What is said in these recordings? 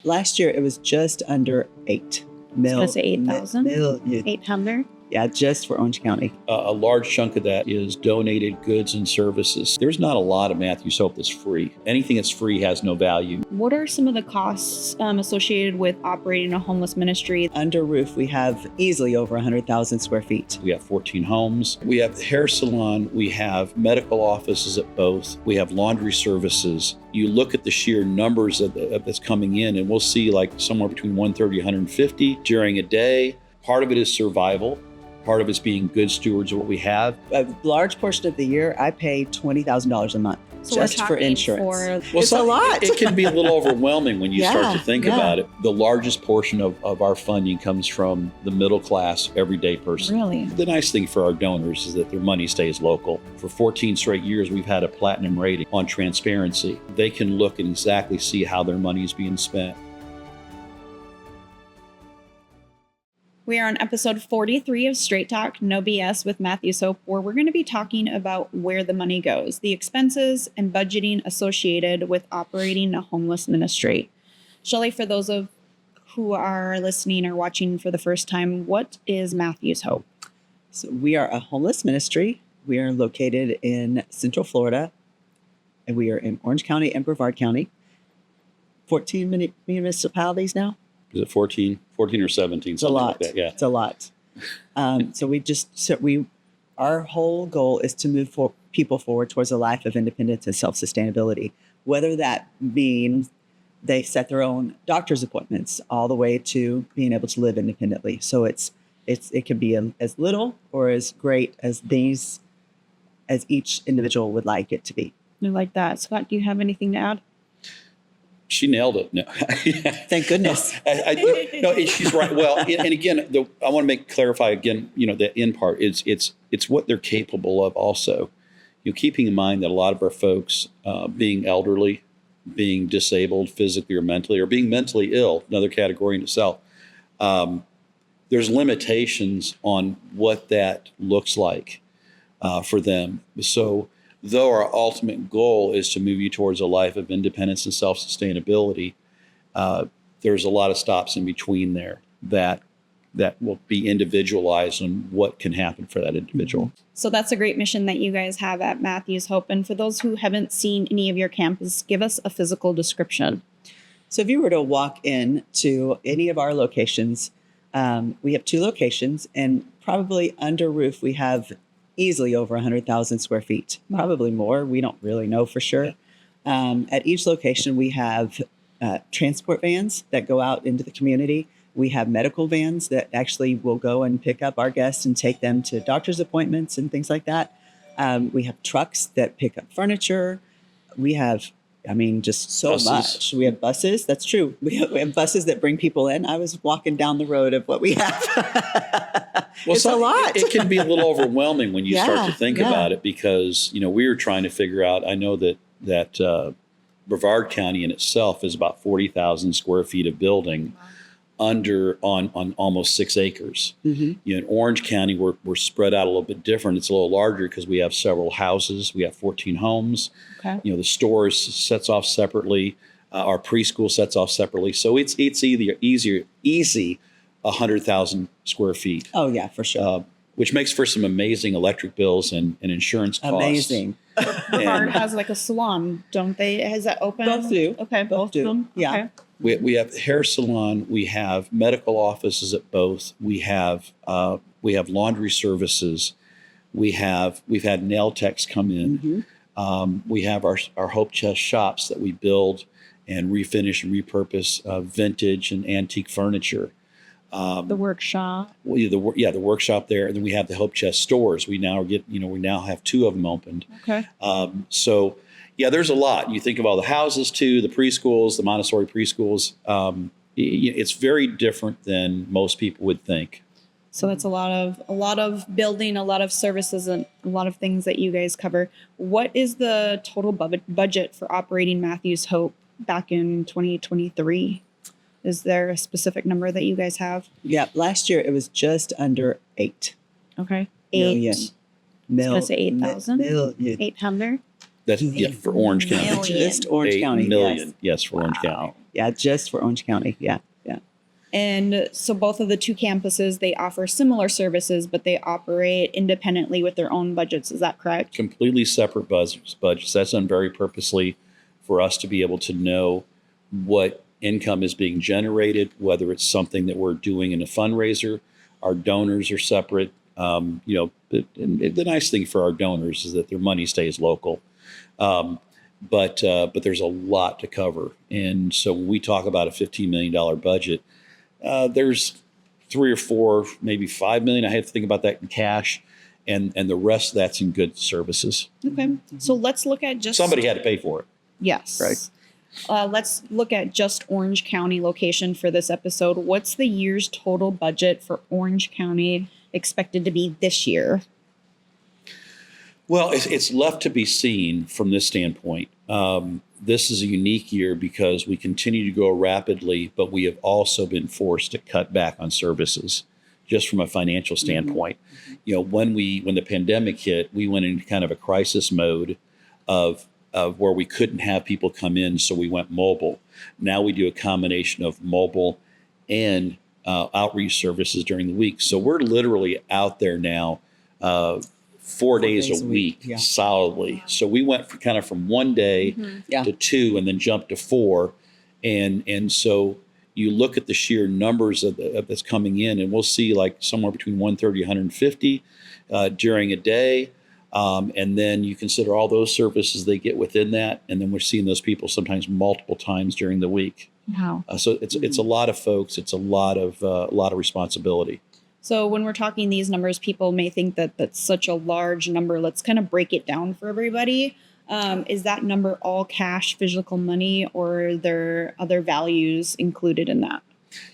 Last year, it was just under 8 I was going to say 8,000. million. 800. Yeah, just for Orange County. A large chunk of that is donated goods and services. There's not a lot of Matthews Hope that's free. Anything that's free has no value. What are some of the costs associated with operating a homeless ministry? Under roof, we have easily over 100,000 square feet. We have 14 homes. We have a hair salon. We have medical offices at both. We have laundry services. You look at the sheer numbers that's coming in, and we'll see like somewhere between 130, 150 during a day. Part of it is survival. Part of it's being good stewards of what we have. A large portion of the year, I pay $20,000 a month So just for insurance. Well, It's a lot. It can be a little overwhelming when you start to think Yeah. about it. The largest portion of our funding comes from the middle class, everyday person. Really? The nice thing for our donors is that their money stays local. For 14 straight years, we've had a platinum rating on transparency. They can look and exactly see how their money is being spent. We are on episode 43 of Straight Talk, No BS with Matthews Hope, where we're going to be talking about where the money goes, the expenses and budgeting associated with operating a homeless ministry. Shelley, for those of who are listening or watching for the first time, what is Matthews Hope? So we are a homeless ministry. We are located in Central Florida, and we are in Orange County and Brevard County. 14 municipalities now. Is it 14 or 17? It's a lot. Like that, yeah. It's a lot. Our whole goal is to move people forward towards a life of independence and self-sustainability, whether that means they set their own doctor's appointments all the way to being able to live independently. So it can be as little or as great as each individual would like it to be. I like that. Scott, do you have anything to add? She nailed it. No. Thank goodness. No, she's right. Well, and again, I want to clarify again. The end part it's what they're capable of. Also, keeping in mind that a lot of our folks, being elderly, being disabled physically or mentally, or being mentally ill, another category in itself. There's limitations on what that looks like for them. So, though our ultimate goal is to move you towards a life of independence and self-sustainability, there's a lot of stops in between there that will be individualized on what can happen for that individual. So that's a great mission that you guys have at Matthews Hope. And for those who haven't seen any of your campuses, give us a physical description. So if you were to walk in to any of our locations, we have 2 locations, and probably under roof, we have easily over 100,000 square feet, probably more. We don't really know for sure. At each location, we have transport vans that go out into the community. We have medical vans that actually will go and pick up our guests and take them to doctor's appointments and things like that. We have trucks that pick up furniture. We have, just so Buses. much. We have buses. That's true. We have buses that bring people in. I was walking down the road of what we have. It's a lot. It can be a little overwhelming when you start to think Yeah. about it, because we were trying to figure out. I know that Brevard County in itself is about 40,000 square feet of building, on almost 6 acres. Mhm. In Orange County, we're spread out a little bit different. It's a little larger because we have several houses. We have 14 homes. Okay. The stores sets off separately. Our preschool sets off separately. So it's easy 100,000 square feet. Oh, yeah, for sure. Which makes for some amazing electric bills and insurance costs. Amazing. Brevard has like a salon, don't they? Has that open? Both do. Okay, both do. of them? Yeah. Okay. We have a hair salon. We have medical offices at both. We have laundry services. We've had nail techs come in. Mm-hmm. We have our Hope Chest shops that we build and refinish and repurpose vintage and antique furniture. The workshop. The workshop there, and then we have the Hope Chest stores. We now have 2 of them opened. Okay. So there's a lot. You think of all the houses too, the preschools, the Montessori preschools. It's very different than most people would think. So that's a lot of building, a lot of services, and a lot of things that you guys cover. What is the total budget for operating Matthews Hope back in 2023? Is there a specific number that you guys have? Yeah, last year it was just under 8 Okay. million. I was going to say 8,000. Million. 800. That's for Orange County. Million. Just Orange 8 County. million. Yes. Yes, for Orange County. Yeah, just for Orange County. Yeah. Yeah. And so both of the two campuses, they offer similar services, but they operate independently with their own budgets. Is that correct? Completely separate budgets. That's done very purposely for us to be able to know what income is being generated, whether it's something that we're doing in a fundraiser. Our donors are separate. The nice thing for our donors is that their money stays local. But there's a lot to cover. And so when we talk about a $15 million budget, there's 3 or 4, maybe 5 million. I have to think about that in cash, and the rest of that's in good services. Okay. So let's look at just Somebody had to pay for it. Yes. Right. Let's look at just Orange County location for this episode. What's the year's total budget for Orange County expected to be this year? Well, it's left to be seen from this standpoint. This is a unique year because we continue to grow rapidly, but we have also been forced to cut back on services just from a financial standpoint. When the pandemic hit, we went into kind of a crisis mode of where we couldn't have people come in, so we went mobile. Now we do a combination of mobile and outreach services during the week. So we're literally out there now 4 days a week yeah. solidly. So we went from 1 day to 2 and then jumped to 4. And so you look at the sheer numbers of that's coming in, and we'll see like somewhere between 130, 150 during a day. And then you consider all those services they get within that. And then we're seeing those people sometimes multiple times during the week. Wow. So it's a lot of folks. It's a lot of responsibility. So when we're talking these numbers, people may think that that's such a large number. Let's kind of break it down for everybody. Is that number all cash, physical money, or are there other values included in that?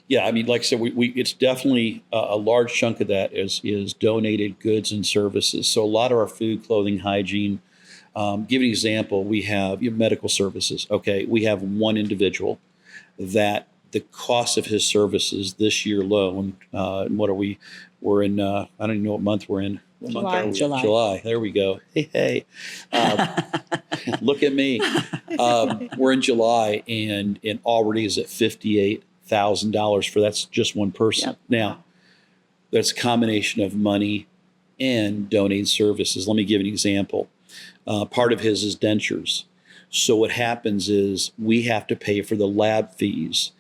Yeah, I mean, like I said, it's definitely a large chunk of that is donated goods and services. So a lot of our food, clothing, hygiene. Give an example. We have medical services. Okay, we have one individual that the cost of his services this year alone. What are we? We're in. I don't even know what month we're in. What month are we? July. There we go. Hey. Look at me. We're in July, and already is at $58,000 for that's just one person. Yep. Now, that's a combination of money and donated services. Let me give an example. Part of his is dentures. So what happens is we have to pay for the lab fees.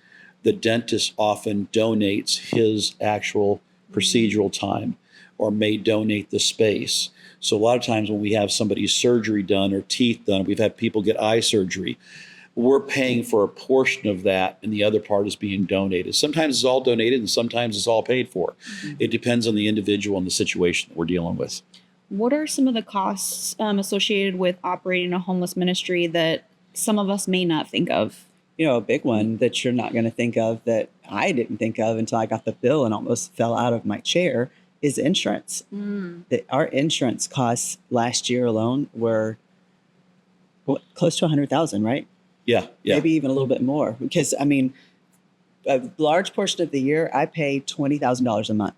The dentist often donates his actual procedural time or may donate the space. So a lot of times when we have somebody's surgery done or teeth done, we've had people get eye surgery, we're paying for a portion of that and the other part is being donated. Sometimes it's all donated and sometimes it's all paid for. It depends on the individual and the situation that we're dealing with. What are some of the costs associated with operating a homeless ministry that some of us may not think of? A big one that you're not going to think of that I didn't think of until I got the bill and almost fell out of my chair is insurance. Our insurance costs last year alone were close to $100,000, right? Yeah. Maybe even a little bit more. Because, I mean, a large portion of the year, I pay $20,000 a month.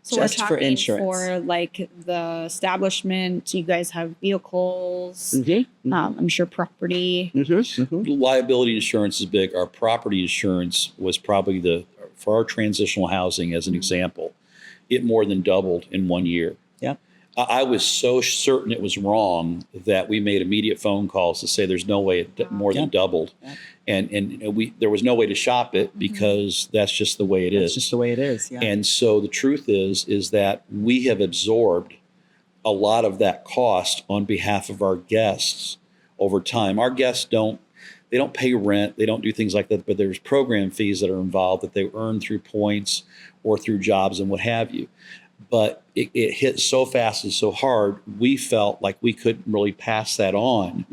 So Just we're for talking insurance. for like the establishment. You guys have vehicles. I'm sure property. Liability insurance is big. Our property insurance was probably for our transitional housing as an example, it more than doubled in 1 year. Yeah. I was so certain it was wrong that we made immediate phone calls to say there's no way it more than doubled. Yeah. And there was no way to shop it because that's just the way it is. It's just the way it is. Yeah. And so the truth is that we have absorbed a lot of that cost on behalf of our guests over time. Our guests don't pay rent, they don't do things like that, but there's program fees that are involved that they earn through points or through jobs and what have you. But it hit so fast and so hard, we felt like we couldn't really pass that on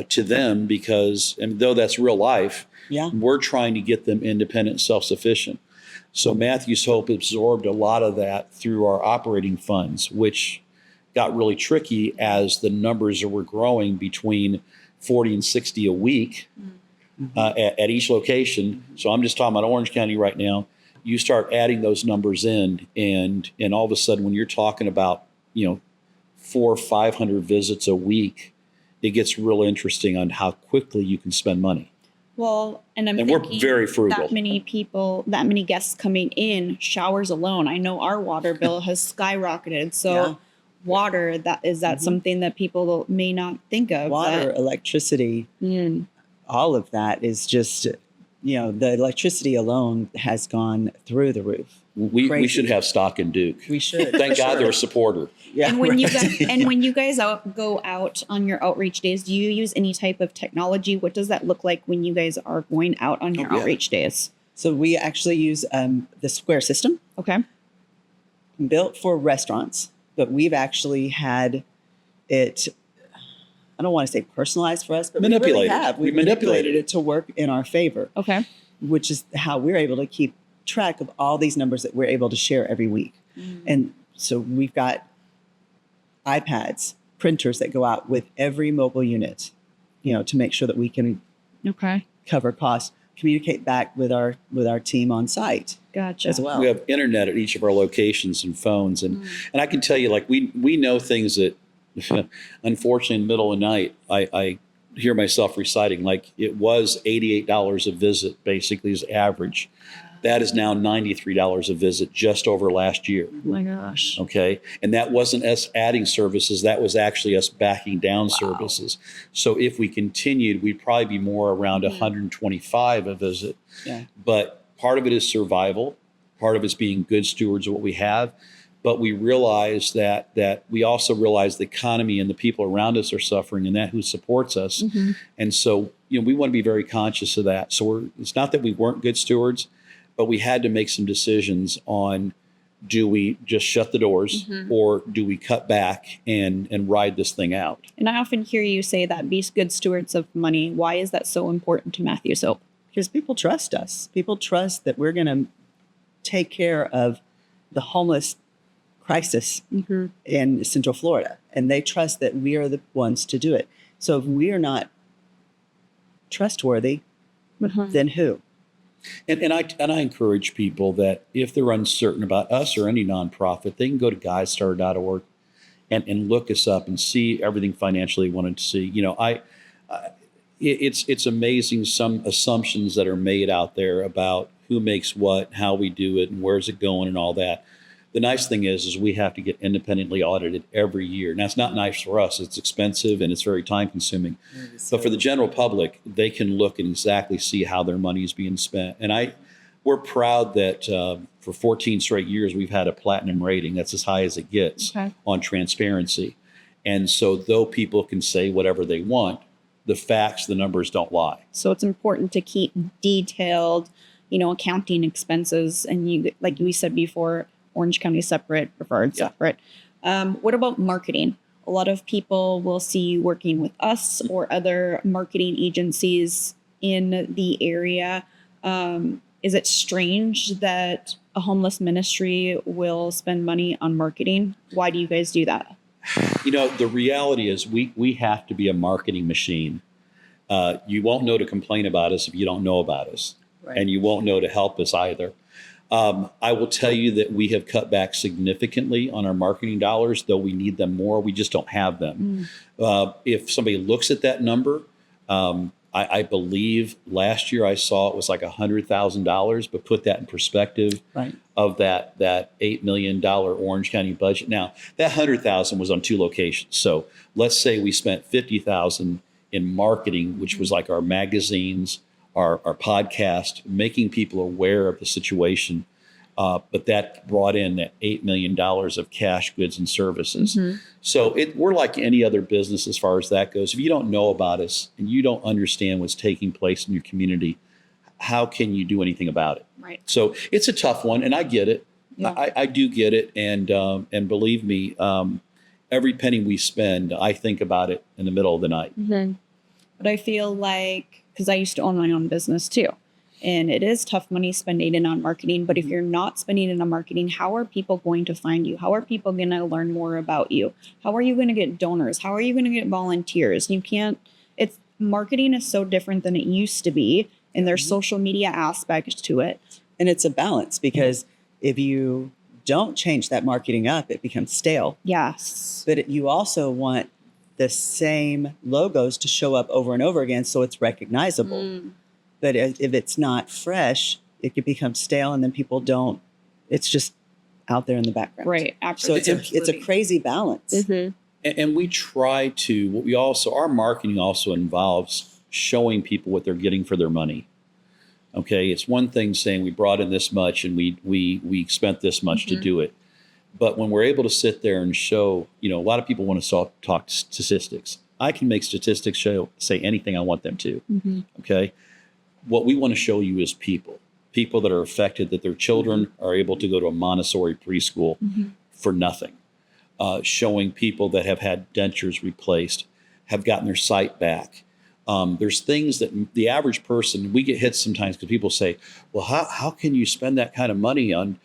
to them because, and though that's real life, we're trying to get them independent, self-sufficient. So Matthew's Hope absorbed a lot of that through our operating funds, which got really tricky as the numbers were growing between 40 and 60 a week at each location. So I'm just talking about Orange County right now. You start adding those numbers in, and all of a sudden, when you're talking about 400 or 500 visits a week, it gets real interesting on how quickly you can spend money. Well, and we're very frugal. That many people, that many guests coming in, showers alone. I know our water bill has skyrocketed. So Yeah. water, that's something that people may not think of. Water, electricity, all of that is just, the electricity alone has gone through the roof. We Crazy. should have stock in Duke. We should. Thank for God sure. they're a supporter. Yeah, And when right. you guys go out on your outreach days, do you use any type of technology? What does that look like when you guys are going out on your yeah. outreach days? So we actually use the Square system, Okay. built for restaurants, but we've actually had it, I don't want to say personalized for us, but we really Manipulated. have. We We've manipulated it to work in our favor, Okay. which is how we're able to keep track of all these numbers that we're able to share every week. And so we've got iPads, printers that go out with every mobile unit, to make sure that we can Okay. cover costs, communicate back with our team on site Gotcha. as well. We have internet at each of our locations and phones. And I can tell you, like, we know things that, unfortunately, in the middle of the night, I hear myself reciting, like it was $88 a visit, basically, is average. That is now $93 a visit just over last year. Oh my gosh. Okay. And that wasn't us adding services. That was actually us backing down services. So if we continued, we'd probably be more around 125 a visit. Yeah. But part of it is survival. Part of it's being good stewards of what we have. But we realize that we also realize the economy and the people around us are suffering, and that who supports us. And so, we want to be very conscious of that. So it's not that we weren't good stewards, but we had to make some decisions on, do we just shut the doors or do we cut back and ride this thing out? And I often hear you say that be good stewards of money. Why is that so important to Matthew Soap? Because people trust us. People trust that we're going to take care of the homeless crisis in Central Florida. And they trust that we are the ones to do it. So if we are not trustworthy, then who? And I encourage people that if they're uncertain about us or any nonprofit, they can go to guystar.org and look us up and see everything financially they wanted to see. It's amazing some assumptions that are made out there about who makes what, how we do it, and where's it going, and all that. The nice thing is we have to get independently audited every year. Now, it's not nice for us. It's expensive and it's very time consuming. But for the general public, they can look and exactly see how their money is being spent. And we're proud that for 14 straight years, we've had a platinum rating. That's as high as it gets on transparency. And so though people can say whatever they want, the facts, the numbers don't lie. So it's important to keep detailed, accounting expenses. And like we said before, Orange County separate, Brevard separate. What about marketing? A lot of people will see you working with us or other marketing agencies in the area. Is it strange that a homeless ministry will spend money on marketing? Why do you guys do that? The reality is we have to be a marketing machine. You won't know to complain about us if you don't know about us. Right. And you won't know to help us either. I will tell you that we have cut back significantly on our marketing dollars, though we need them more. We just don't have them. If somebody looks at that number, I believe last year I saw it was like $100,000, but put that in perspective of that $8 million Orange County budget. Now, that $100,000 was on 2 locations. So let's say we spent $50,000 in marketing, which was like our magazines, our podcast, making people aware of the situation. But that brought in that $8 million of cash, goods, and services. So we're like any other business as far as that goes. If you don't know about us and you don't understand what's taking place in your community, how can you do anything about it? Right. So it's a tough one, and I get it. Yeah. I do get it. And believe me, every penny we spend, I think about it in the middle of the night. But I feel like, because I used to own my own business too, and it is tough money spending it on marketing. But if you're not spending it on marketing, how are people going to find you? How are people going to learn more about you? How are you going to get donors? How are you going to get volunteers? Marketing is so different than it used to be, and there's social media aspects to it. And it's a balance, because if you don't change that marketing up, it becomes stale. Yes. But you also want the same logos to show up over and over again so it's recognizable. But if it's not fresh, it could become stale, and then people don't. It's just out there in the background. Right. So Absolutely. it's a crazy balance. And we try to, what we also, our marketing also involves showing people what they're getting for their money. Okay, it's one thing saying we brought in this much and we spent this much to do it. But when we're able to sit there and show, a lot of people want to talk statistics. I can make statistics say anything I want them to. Okay, what we want to show you is people that are affected, that their children are able to go to a Montessori preschool for nothing. Showing people that have had dentures replaced, have gotten their sight back. There's things that the average person, we get hit sometimes because people say, well, how can you spend that kind of money on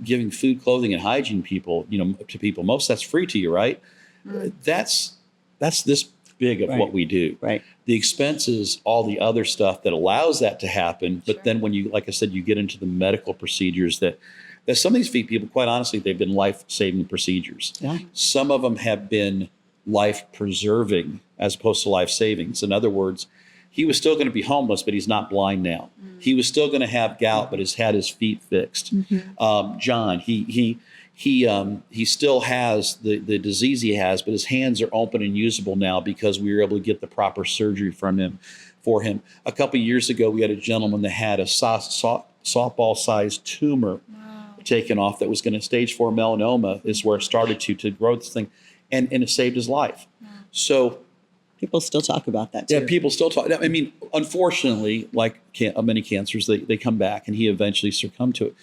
giving food, clothing, and hygiene to people? Most that's free to you, right? That's this big of what we do. Right. The expense is all the other stuff that allows that to happen. But then when you, like I said, you get into the medical procedures that some of these people, quite honestly, they've been life-saving procedures. Yeah. Some of them have been life-preserving as opposed to life-saving. In other words, he was still going to be homeless, but he's not blind now. He was still going to have gout, but has had his feet fixed. John, he still has the disease he has, but his hands are open and usable now because we were able to get the proper surgery for him. A couple of years ago, we had a gentleman that had a softball-sized tumor taken off that was going to stage 4 melanoma is where it started to grow this thing, and it saved his life. So people still talk about that too. Yeah, people still talk. I mean, unfortunately, like many cancers, they come back, and he eventually succumbed to it.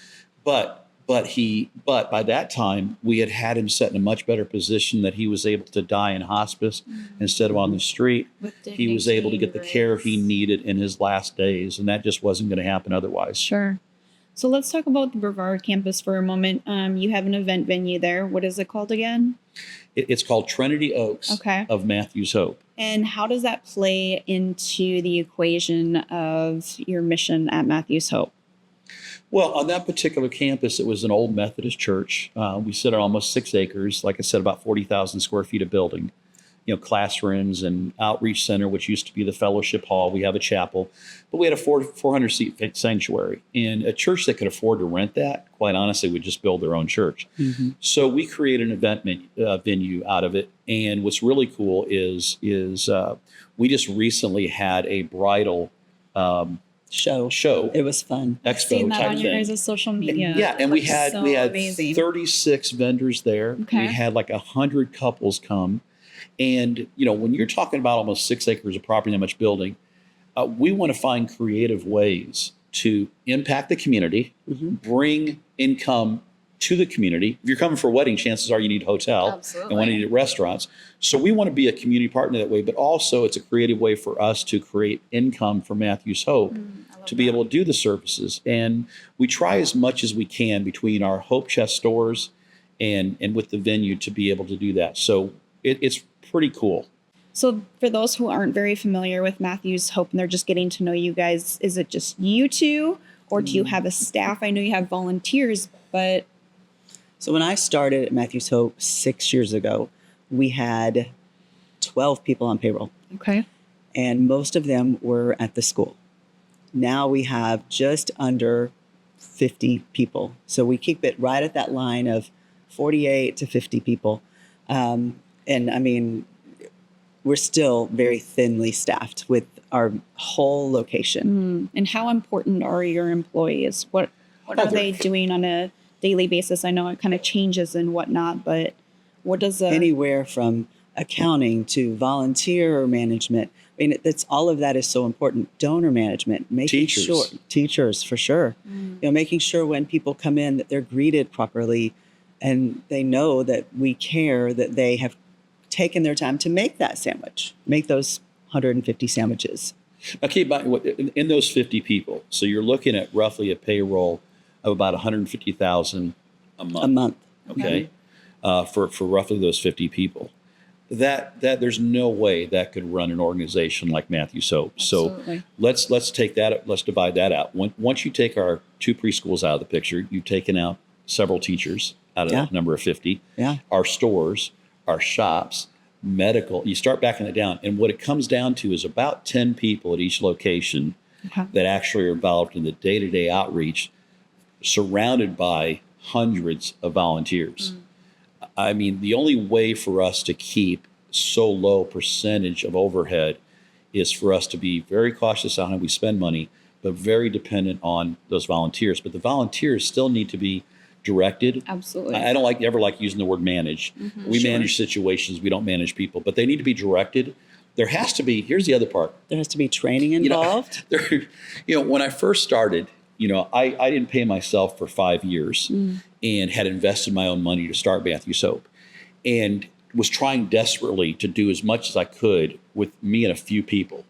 But by that time, we had him set in a much better position that he was able to die in hospice instead of on the street. He was able to get the care he needed in his last days, and that just wasn't going to happen otherwise. Sure. So let's talk about the Brevard campus for a moment. You have an event venue there. What is it called again? It's called Trinity Oaks of Matthew's Hope. And how does that play into the equation of your mission at Matthew's Hope? Well, on that particular campus, it was an old Methodist church. We sit on almost 6 acres, like I said, about 40,000 square feet of building. Classrooms and outreach center, which used to be the fellowship hall. We have a chapel, but we had a 400-seat sanctuary. And a church that could afford to rent that, quite honestly, would just build their own church. So we created an event venue out of it. And what's really cool is we just recently had a bridal show. It was fun. I've Expo seen that type on your thing. guys' social media. Yeah, and we had amazing. 36 vendors there. Okay. We had like 100 couples come. And, when you're talking about almost 6 acres of property, that much building, we want to find creative ways to impact the community, bring income to the community. If you're coming for a wedding, chances are you need a hotel. Absolutely. And one need restaurants. So we want to be a community partner that way, but also it's a creative way for us to create income for Matthew's Hope to be able to do the services. And we try as much as we can between our Hope Chest stores and with the venue to be able to do that. So it's pretty cool. So for those who aren't very familiar with Matthew's Hope and they're just getting to know you guys, is it just you two, or do you have a staff? I know you have volunteers, but... So when I started at Matthew's Hope 6 years ago, we had 12 people on payroll. Okay. And most of them were at the school. Now we have just under 50 people. So we keep it right at that line of 48 to 50 people. And I mean, we're still very thinly staffed with our whole location. And how important are your employees? What are they doing on a daily basis? I know it kind of changes and whatnot, but what does anywhere from accounting to volunteer management? I mean, it's all of that is so important. Donor management, making sure teachers for sure. Making sure when people come in that they're greeted properly, and they know that we care, that they have taken their time to make that sandwich, make those 150 sandwiches. Now, keep in mind, in those 50 people, so you're looking at roughly a payroll of about $150,000 a month. Okay, for roughly those 50 people. That there's no way that could run an organization like Matthew's Hope. Absolutely. So let's take that. Let's divide that out. Once you take our 2 preschools out of the picture, you've taken out several teachers out of Yeah. that number of 50. Yeah. Our stores, our shops, medical. You start backing it down. And what it comes down to is about 10 people at each location Okay. that actually are involved in the day-to-day outreach, surrounded by hundreds of volunteers. I mean, the only way for us to keep so low percentage of overhead is for us to be very cautious on how we spend money, but very dependent on those volunteers. But the volunteers still need to be directed. Absolutely. I don't ever like using the word manage. We Sure. manage situations, we don't manage people, but they need to be directed. There has to be, here's the other part. There has to be training You know, involved. When I first started, I didn't pay myself for 5 years and had invested my own money to start Matthew Soap and was trying desperately to do as much as I could with me and a few people.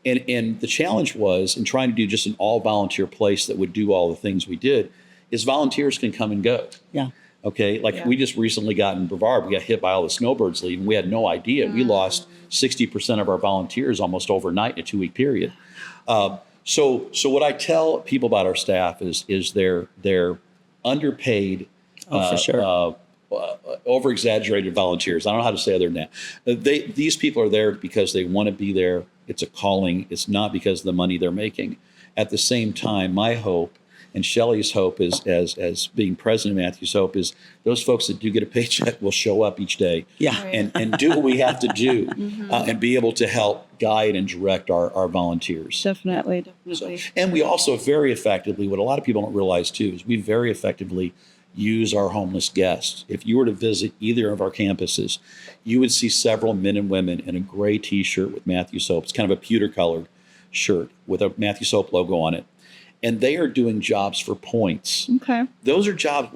And the challenge was in trying to do just an all volunteer place that would do all the things we did is volunteers can come and go. Yeah. Okay. Like Yeah. we just recently got in Brevard, we got hit by all the snowbirds leaving. We had no idea. We lost 60% of our volunteers almost overnight in a 2-week period. So what I tell people about our staff is they're underpaid, For sure. over exaggerated volunteers. I don't know how to say other than that. These people are there because they want to be there. It's a calling. It's not because of the money they're making. At the same time, my hope and Shelley's hope is, as being president of Matthew's Hope, is those folks that do get a paycheck will show up each day Yeah. Right. and do what we have to do and be able to help guide and direct our volunteers. Definitely. So, and we also very effectively, what a lot of people don't realize too, is we very effectively use our homeless guests. If you were to visit either of our campuses, you would see several men and women in a gray T-shirt with Matthew Soap. It's kind of a pewter colored shirt with a Matthew Soap logo on it. And they are doing jobs for points. Okay. Those are jobs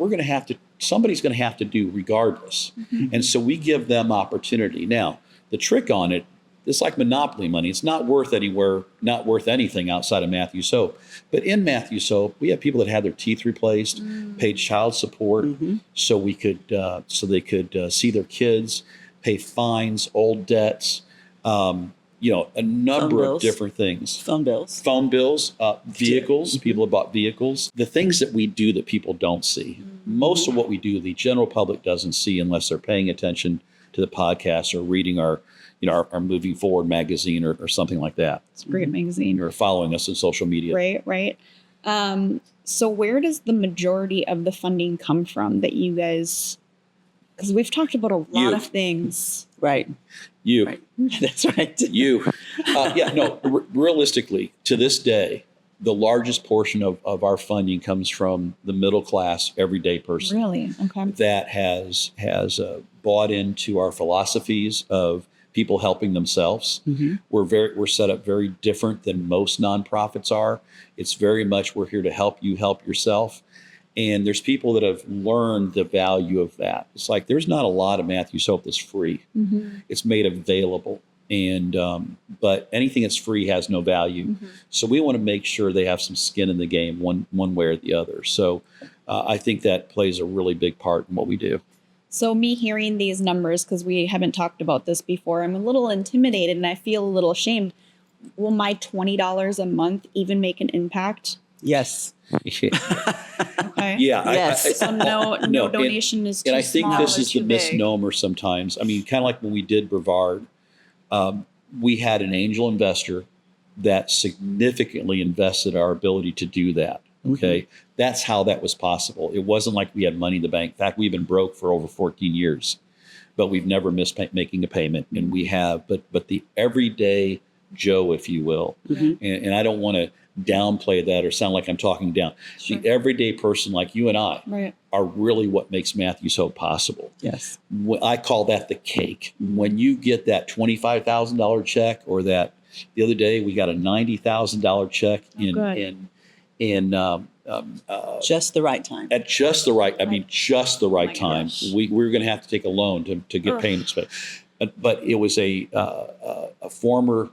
somebody's going to have to do regardless. And so we give them opportunity. Now, the trick on it, it's like monopoly money. It's not worth anything outside of Matthew Soap. But in Matthew Soap, we have people that had their teeth replaced, paid child support so they could see their kids, pay fines, old debts, a number of different things. Phone bills. Phone bills, vehicles, people have bought vehicles. The things that we do that people don't see. Most of what we do, the general public doesn't see unless they're paying attention to the podcast or reading our Moving Forward magazine or something like that. It's a great magazine. Or following us on social media. Right. So where does the majority of the funding come from that you guys, because we've talked about a lot You. of things. Right. You. Right. That's right. You. Realistically, to this day, the largest portion of our funding comes from the middle class, everyday person Really? Okay. that has bought into our philosophies of people helping themselves. We're set up very different than most nonprofits are. It's very much we're here to help you help yourself. And there's people that have learned the value of that. It's like there's not a lot of Matthew Soap that's free. It's made available. And but anything that's free has no value. So we want to make sure they have some skin in the game one way or the other. So I think that plays a really big part in what we do. So me hearing these numbers, because we haven't talked about this before, I'm a little intimidated and I feel a little ashamed. Will my $20 a month even make an impact? Yes. Okay. Yeah. Yes. So no and- donation is too And I think small this or is the too big. misnomer sometimes. I mean, kind of like when we did Brevard, we had an angel investor that significantly invested our ability to do that. Okay. That's how that was possible. It wasn't like we had money in the bank. In fact, we've been broke for over 14 years, but we've never missed making a payment. And we have, but the everyday Joe, if you will, and I don't want to downplay that or sound like I'm talking down. Sure. The everyday person like you and I Right. are really what makes Matthew so possible. Yes. I call that the cake. When you get that $25,000 check, or that the other day we got a $90,000 check Just the right time. at just the right. I mean, just the right my time. gosh. We're going to have to take a loan to get Ugh. payments, but it was a former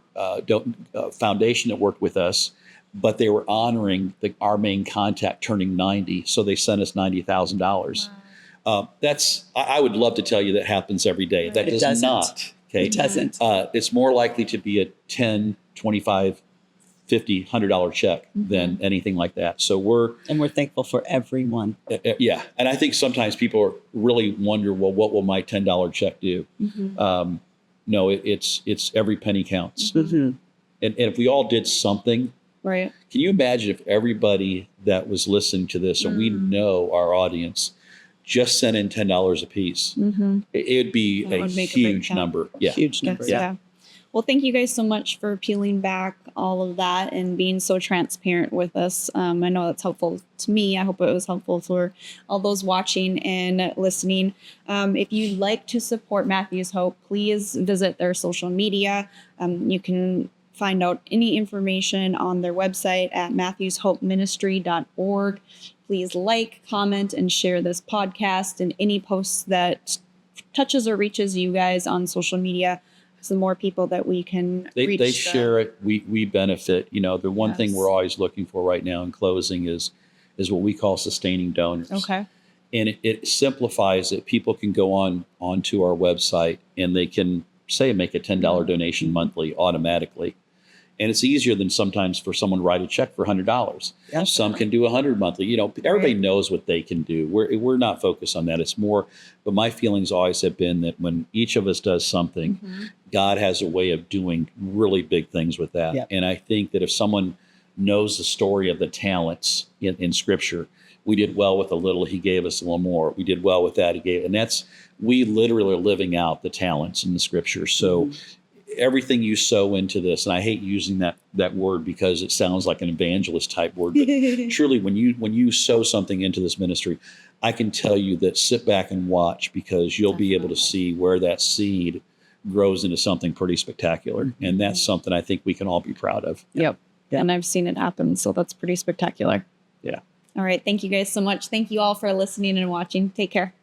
foundation that worked with us. But they were honoring our main contact turning 90, so they sent us $90,000. I would love to tell you that happens every day. That It does doesn't. not. Okay, It doesn't. It's more likely to be a 10, 25, $50, $100 check than anything like that. So we're thankful for everyone. yeah. And I think sometimes people really wonder, well, what will my $10 check do? No, it's every penny counts. Mm-hmm. And if we all did something, Right. can you imagine if everybody that was listening to this, and we know our audience, just sent in $10 a piece? It would be That a would make a big huge count. number. Yeah. Huge number. Yes, yeah. Well, thank you guys so much for peeling back all of that and being so transparent with us. I know that's helpful to me. I hope it was helpful for all those watching and listening. If you'd like to support Matthew's Hope, please visit their social media. You can find out any information on their website at matthewshopeministry.org. Please like, comment, and share this podcast and any posts that touches or reaches you guys on social media. So the more people that we can reach. They share it. We benefit. You know, the one thing Yes. we're always looking for right now in closing is what we call sustaining donors. Okay. And it simplifies it. People can go onto our website and they can say make a $10 donation monthly automatically. And it's easier than sometimes for someone to write a check for $100. Yeah. Some can do $100 monthly. You know, everybody knows what they can do. We're not focused on that. It's more, but my feelings always have been that when each of us does something, God has a way of doing really big things with that. Yep. And I think that if someone knows the story of the talents in Scripture, we did well with a little, he gave us a little more. We did well with that, he gave. And we literally are living out the talents in the Scripture. So everything you sow into this, and I hate using that word because it sounds like an evangelist type word, but truly when you sow something into this ministry, I can tell you that sit back and watch, because you'll be able to see where that seed grows into something pretty spectacular. And that's something I think we can all be proud of. Yep. Yeah. And I've seen it happen. So that's pretty spectacular. Yeah. All right. Thank you guys so much. Thank you all for listening and watching. Take care.